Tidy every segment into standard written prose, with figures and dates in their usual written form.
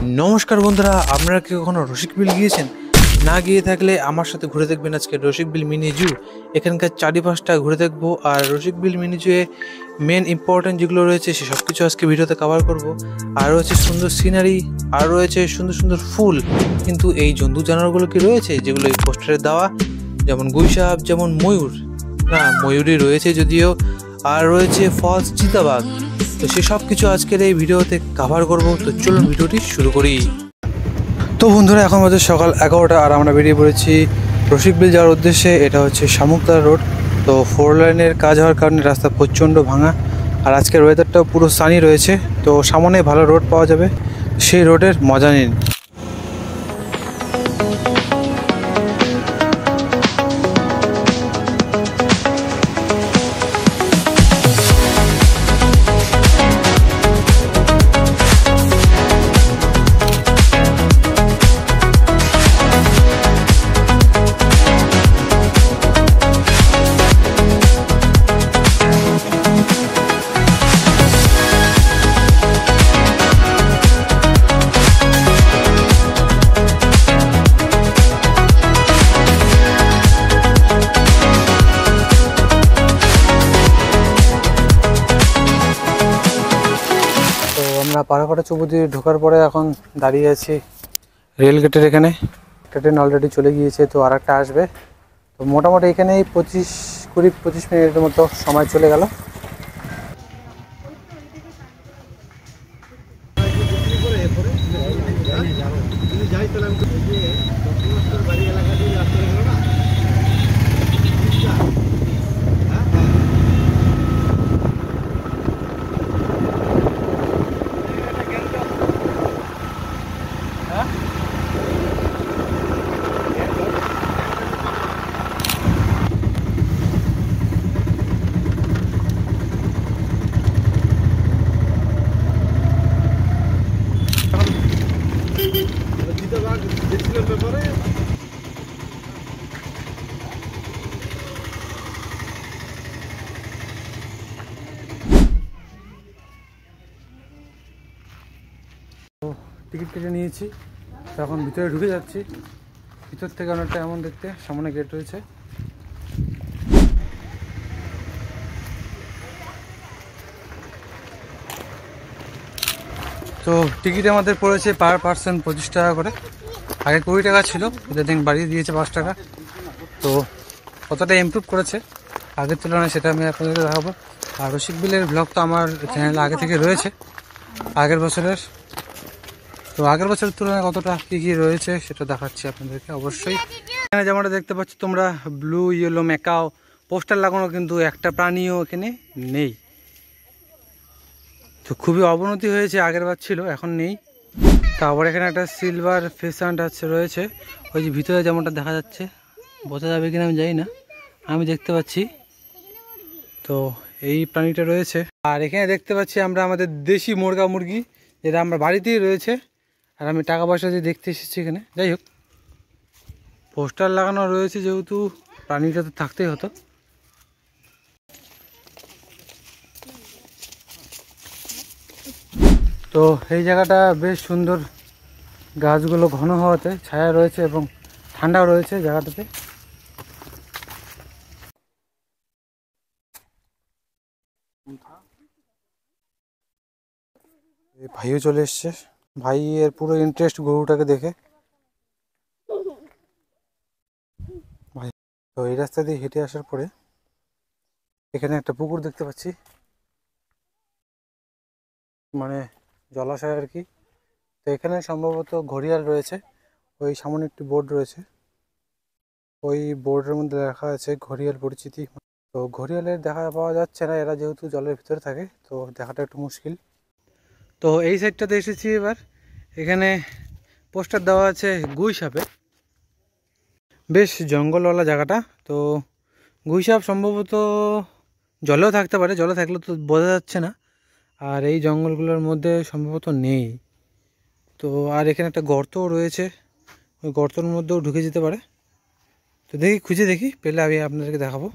নমস্কার বন্ধুরা, আপনারা কি কখনো রসিক বিল গিয়েছেন? না গিয়ে থাকলে আমার সাথে ঘুরে দেখবেন আজকে রসিক বিল মিনি জু। এখানকার চারিপাশটা ঘুরে দেখবো, আর রসিক বিল মিনি জুয়ে মেন ইম্পর্টেন্ট যেগুলো রয়েছে সে সব কিছু আজকে ভিডিওতে কভার করব। আর রয়েছে সুন্দর সিনারি, আর রয়েছে সুন্দর সুন্দর ফুল। কিন্তু এই জন্তু জানোয়ারগুলো কি রয়েছে যেগুলো এই পোস্টারে দেওয়া, যেমন গুইসাপ, যেমন ময়ূর, না ময়ূরই রয়েছে যদিও, আর রয়েছে ফলস চিতাবাঘ। তো সেসব কিছু আজকের এই ভিডিওতে কভার করব। তো চলুন ভিডিওটি শুরু করি। তো বন্ধুরা, এখন বাজে সকাল 11টা আর আমরা বেরিয়ে পড়েছি রসিক বিল যাওয়ার উদ্দেশ্যে। এটা হচ্ছে শামুকতলা রোড। তো 4 লাইনের কাজ হওয়ার কারণে রাস্তা প্রচণ্ড ভাঙা, আর আজকের ওয়েদারটাও পুরো সানি রয়েছে। তো সামনে ভালো রোড পাওয়া যাবে, সেই রোডের মজা নিন। আমরা পাড়াপাড়া চৌপতি দিয়ে ঢোকার পরে এখন দাঁড়িয়ে আছি রেল গেটের এখানে। একটা ট্রেন অলরেডি চলে গিয়েছে, তো আর একটা আসবে। তো মোটামুটি এখানেই 20-25 মিনিটের মতো সময় চলে গেল। টিকিট কেটে নিয়েছি, তো এখন ভিতরে ঢুকে যাচ্ছি। ভিতর থেকে অনেকটা এমন দেখতে, সামনে গেট রয়েছে। তো টিকিট আমাদের পড়েছে পার পার্সন 25 টাকা করে। আগে 20 টাকা ছিল, ইদানিং বাড়িয়ে দিয়েছে 5 টাকা। তো কতটা ইমপ্রুভ করেছে আগের তুলনায় সেটা আমি আপনাদেরকে দেখাবো। আর রসিক বিলের ব্লগ তো আমার চ্যানেলে আগে থেকে রয়েছে আগের বছরের। তো আগের বছরের তুলনায় কতটা কী কী রয়েছে সেটা দেখাচ্ছি আপনাদেরকে অবশ্যই। এখানে যেমনটা দেখতে পাচ্ছ তোমরা, ব্লু ইয়েলো ম্যাকাও পোস্টার লাগানো, কিন্তু একটা প্রাণীও এখানে নেই। তো খুবই অবনতি হয়েছে, আগের বার ছিল এখন নেই। তারপর এখানে একটা সিলভার ফেসান্ট আছে রয়েছে, ওই যে ভিতরে যেমনটা দেখা যাচ্ছে, বোঝা যাবে কিনা আমি জানি না, আমি দেখতে পাচ্ছি। তো এই প্রাণীটা রয়েছে। আর এখানে দেখতে পাচ্ছি আমরা আমাদের দেশি মুরগা মুরগি, যেটা আমরা বাড়িতেই রয়েছে। আর আমি টাকা পয়সা দিয়ে দেখতে এসেছি এখানে। যাই হোক, পোস্টার লাগানো রয়েছে যেহেতু প্রাণীটা তো থাকতেই হতো। তো এই জায়গাটা বেশ সুন্দর, গাছগুলো ঘন হওয়াতে ছায়া রয়েছে এবং ঠান্ডাও রয়েছে জায়গাটাতে। ভাইও চলে এসছে, ভাই এর পুরো ইন্টারেস্ট গরুটাকে দেখে। ভাই তো এই রাস্তা দিয়ে হেঁটে আসার পরে এখানে একটা পুকুর দেখতে পাচ্ছি, মানে জলাশয় আর কি। তো এখানে সম্ভবত ঘড়িয়াল রয়েছে, ওই সামনে একটি বোর্ড রয়েছে, ওই বোর্ডের মধ্যে লেখা আছে ঘড়িয়াল পরিচিতি। তো ঘড়িয়ালের দেখা পাওয়া যাচ্ছে না, এরা যেহেতু জলের ভিতরে থাকে, তো দেখাটা একটু মুশকিল। তো এই সাইডটাতে এসেছি এবার। এখানে পোস্টার দেওয়া আছে গুইসাপের, বেশ জঙ্গলওয়ালা জায়গাটা। তো গুইসাপ সম্ভবত জলেও থাকতে পারে, জলে থাকলে তো বোঝা যাচ্ছে না। আর এই জঙ্গলগুলোর মধ্যে সম্ভবত নেই। তো আর এখানে একটা গর্তও রয়েছে, ওই গর্তের মধ্যেও ঢুকে যেতে পারে। তো দেখি, খুঁজে দেখি, পেলে আমি আপনাদেরকে দেখাবো।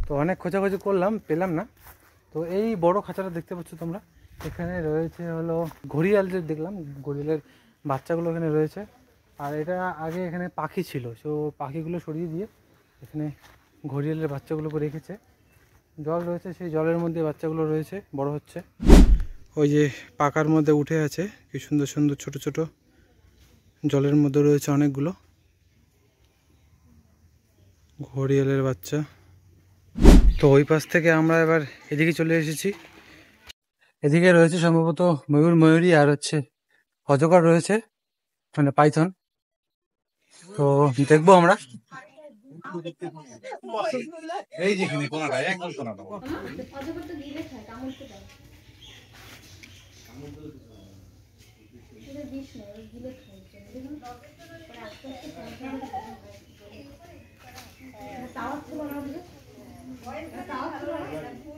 তো অনেক খোঁজাখুঁজি করলাম, পেলাম না। তো এই বড় খাঁচাটা দেখতে পাচ্ছ তোমরা, এখানে রয়েছে হলো ঘড়িয়াল। যে দেখলাম ঘড়িয়ালের বাচ্চাগুলো এখানে রয়েছে। আর এটা আগে এখানে পাখি ছিল, সো পাখিগুলো সরিয়ে দিয়ে এখানে ঘড়িয়ালের বাচ্চাগুলোকে রেখেছে। জল রয়েছে, সেই জলের মধ্যে বাচ্চাগুলো রয়েছে, বড় হচ্ছে। ওই যে পাকার মধ্যে উঠে আছে, কি সুন্দর সুন্দর ছোট ছোট জলের মধ্যে রয়েছে অনেকগুলো ঘড়িয়ালের বাচ্চা। তো ওই পাশ থেকে আমরা এবার এদিকে চলে এসেছি। এদিকে রয়েছে সম্ভবত ময়ূরী আর হচ্ছে অজগর রয়েছে, মানে পাইথন। তো দেখবো আমরা।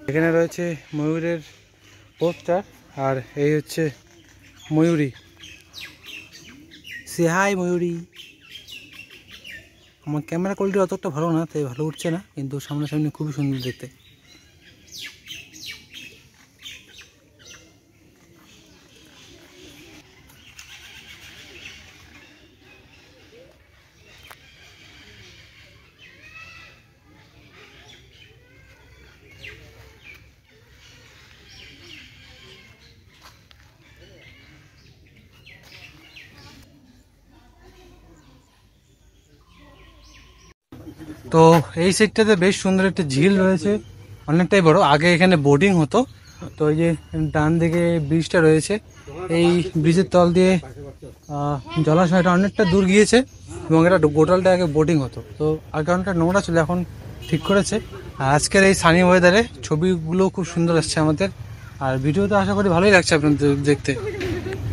এখানে রয়েছে ময়ূরের পোস্টার, আর এই হচ্ছে ময়ূরী। সে হাই ময়ূরী। আমার ক্যামেরা কোয়ালিটি অতটা ভালো না, তাই ভালো উঠছে না, কিন্তু সামনাসামনি খুবই সুন্দর দেখতে। তো এই সাইডটাতে বেশ সুন্দর একটা ঝিল রয়েছে, অনেকটাই বড়। আগে এখানে বোটিং হতো। তো এই যে ডান দিকে ব্রিজটা রয়েছে, এই ব্রিজের তল দিয়ে জলাশয়টা অনেকটা দূর গিয়েছে, এবং এটা গোটালটা আগে বোটিং হতো। তো আগে অনেকটা নোংরা ছিল, এখন ঠিক করেছে। আর আজকের এই সানি ওয়েদারে ছবিগুলো খুব সুন্দর আসছে আমাদের, আর ভিডিও তো আশা করি ভালোই লাগছে আপনাদের দেখতে।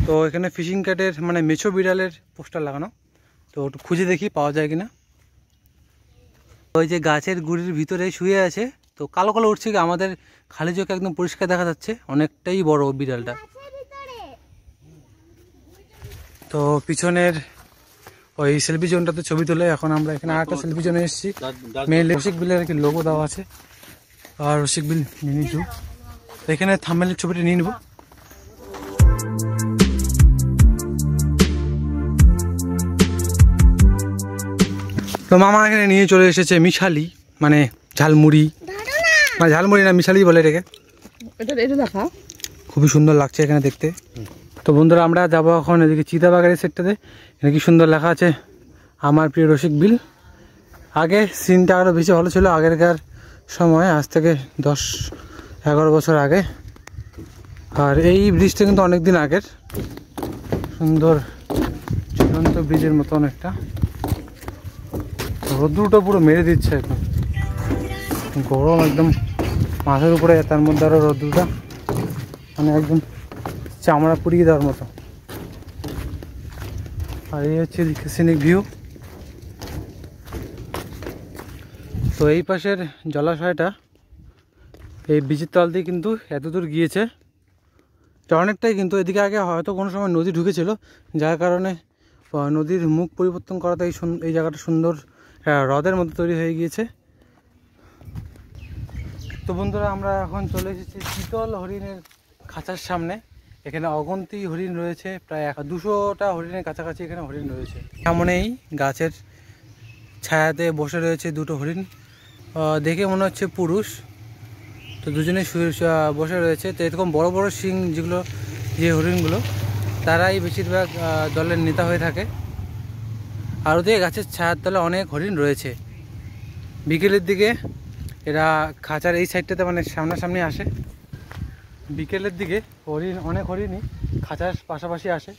তো এখানে ফিশিং ক্যাটের মানে মেছো বিড়ালের পোস্টার লাগানো, তো একটু খুঁজে দেখি পাওয়া যায় কিনা। ওই যে গাছের গুড়ির ভিতরে শুয়ে আছে, তো কালো কালো উঠছে, আমাদের খালি চোখে একদম পরিষ্কার দেখা যাচ্ছে, অনেকটাই বড় বিড়ালটা। তো পিছনের ওই সেলফি জোনটাতে ছবি তুলে এখন আমরা এখানে আরেকটা সেলফি জোনে এসেছি। মেইনলি রসিক বিলের আর কি লোগো দেওয়া আছে, আর রসিক বিল মিনি জু। এখানে থাম্বনেলের ছবিটা নিয়ে নেব। তো মামা এখানে নিয়ে চলে এসেছে মিশালি, মানে ঝালমুড়ি, মানে ঝালমুড়ি না মিশালি বলে এটাকে। খুবই সুন্দর লাগছে এখানে দেখতে। তো বন্ধুরা আমরা যাবো এখন এদিকে চিতাবাগানের সেটটাতে। এখানে কি সুন্দর লেখা আছে আমার প্রিয় রসিক বিল। আগে সিনটা আরও বেশি ভালো ছিল আগেরকার সময়, আজ থেকে 10-11 বছর আগে। আর এই ব্রিজটা কিন্তু অনেক দিন আগের, সুন্দর ঝুলন্ত ব্রিজের মতো অনেকটা। রোদ্রুটা পুরো মেরে দিচ্ছে একদম, গরম একদম মাথার উপরে, তার মধ্যে আরও রোদ্রুটা মানে একদম চামড়া পুড়িয়ে দেওয়ার মতো। আর এই হচ্ছে সিনিক ভিউ। তো এই পাশের জলাশয়টা এই ব্রিজের তল দিয়ে কিন্তু এত দূর গিয়েছে, এটা অনেকটাই। কিন্তু এদিকে আগে হয়তো কোনো সময় নদী ঢুকেছিল, যার কারণে নদীর মুখ পরিবর্তন করাতে এই জায়গাটা সুন্দর হ্রদের মধ্যে তৈরি হয়ে গিয়েছে। তো বন্ধুরা আমরা এখন চলে এসেছি চিতল হরিণের খাঁচার সামনে। এখানে অগন্তি হরিণ রয়েছে, প্রায় 200টা হরিণের কাছাকাছি এখানে হরিণ রয়েছে। সামনেই গাছের ছায়াতে বসে রয়েছে দুটো হরিণ, দেখে মনে হচ্ছে পুরুষ। তো দুজনে বসে রয়েছে। তো এরকম বড় বড় শিং যেগুলো, যে হরিণগুলো, তারাই বেশিরভাগ দলের নেতা হয়ে থাকে। আর ওদিকে গাছের ছায়ার তলে অনেক হরিণ রয়েছে। বিকেলের দিকে এরা খাঁচার এই সাইডটাতে মানে সামনাসামনি আসে। বিকেলের দিকে অনেক হরিণই খাঁচার পাশাপাশি আসে,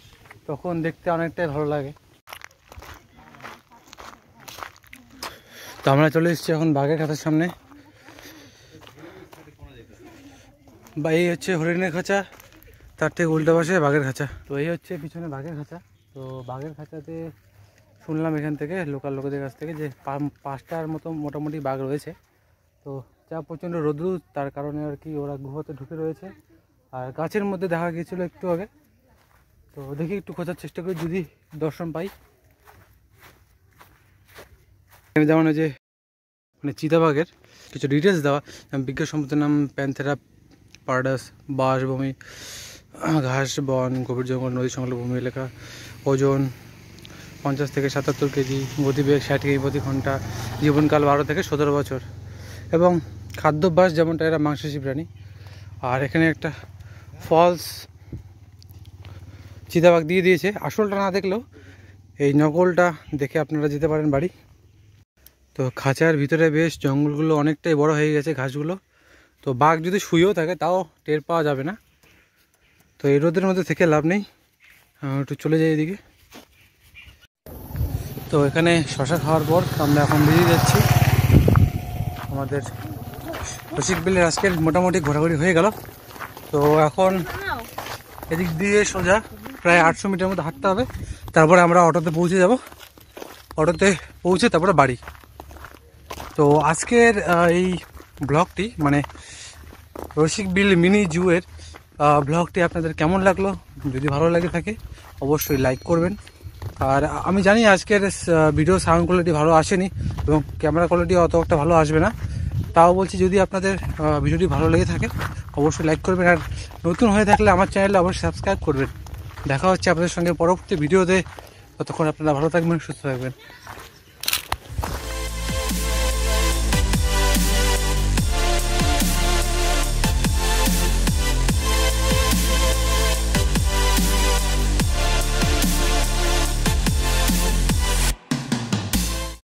তখন দেখতে অনেকটাই ভালো লাগে। তো আমরা চলে এসেছি এখন বাঘের খাঁচার সামনে। বা এই হচ্ছে হরিণের খাঁচা, তার থেকে উল্টা পাশে বাঘের খাঁচা। তো এই হচ্ছে পিছনে বাঘের খাঁচা। তো বাঘের খাঁচাতে শুনলাম এখান থেকে লোকাল লোকেদের কাছ থেকে যে 5টার মতো মোটামুটি বাঘ রয়েছে। তো যা প্রচণ্ড রোদ্রু, তার কারণে আর কি ওরা গুহাতে ঢুকে রয়েছে। আর গাছের মধ্যে দেখা গিয়েছিল একটু আগে। তো দেখি একটু খোঁজার চেষ্টা করি, যদি দর্শন পাই। যেমন ওই যে মানে চিতাবাঘের কিছু ডিটেলস দেওয়া, বিজ্ঞান সম্পদের নাম প্যান্থেরা পারডাস, বাসভূমি, ঘাস, বন, গভীর জঙ্গল, নদী সংলগ্ন ভূমি এলাকা, ওজন 50 থেকে 77 কেজি, গতিবেগ 60 কেজি প্রতি ঘন্টা, জীবনকাল 12 থেকে 17 বছর এবং খাদ্যাভ্যাস যেমনটা এরা মাংসাশী প্রাণী। আর এখানে একটা ফলস চিতাবাঘ দিয়ে দিয়েছে, আসলটা না দেখলেও এই নকলটা দেখে আপনারা যেতে পারেন বাড়ি। তো খাঁচার ভিতরে বেশ জঙ্গলগুলো অনেকটাই বড় হয়ে গেছে, ঘাসগুলো, তো বাঘ যদি শুয়েও থাকে তাও টের পাওয়া যাবে না। তো এই রোদের মধ্যে থেকে লাভ নেই, একটু চলে যাই এদিকে। তো এখানে শশা খাওয়ার পর আমরা এখন বেরিয়ে যাচ্ছি। আমাদের রসিক বিলের আজকের মোটামুটি ঘোরাঘুরি হয়ে গেল। তো এখন এদিক দিয়ে সোজা প্রায় 800 মিটার মতো হাঁটতে হবে, তারপরে আমরা অটোতে পৌঁছে যাব। অটোতে পৌঁছে তারপরে বাড়ি। তো আজকের এই ব্লগটি মানে রসিক বিল মিনি জুয়ের ব্লগটি আপনাদের কেমন লাগলো? যদি ভালো লাগে থাকে অবশ্যই লাইক করবেন। আর আমি জানি আজকের ভিডিও সাউন্ড কোয়ালিটি ভালো আসেনি এবং ক্যামেরা কোয়ালিটি অত একটা ভালো আসবে না, তাও বলছি যদি আপনাদের ভিডিওটি ভালো লেগে থাকে অবশ্যই লাইক করবেন। আর নতুন হয়ে থাকলে আমার চ্যানেলে অবশ্যই সাবস্ক্রাইব করবেন। দেখা হচ্ছে আপনাদের সঙ্গে পরবর্তী ভিডিওতে। ততক্ষণ আপনারা ভালো থাকবেন, সুস্থ থাকবেন।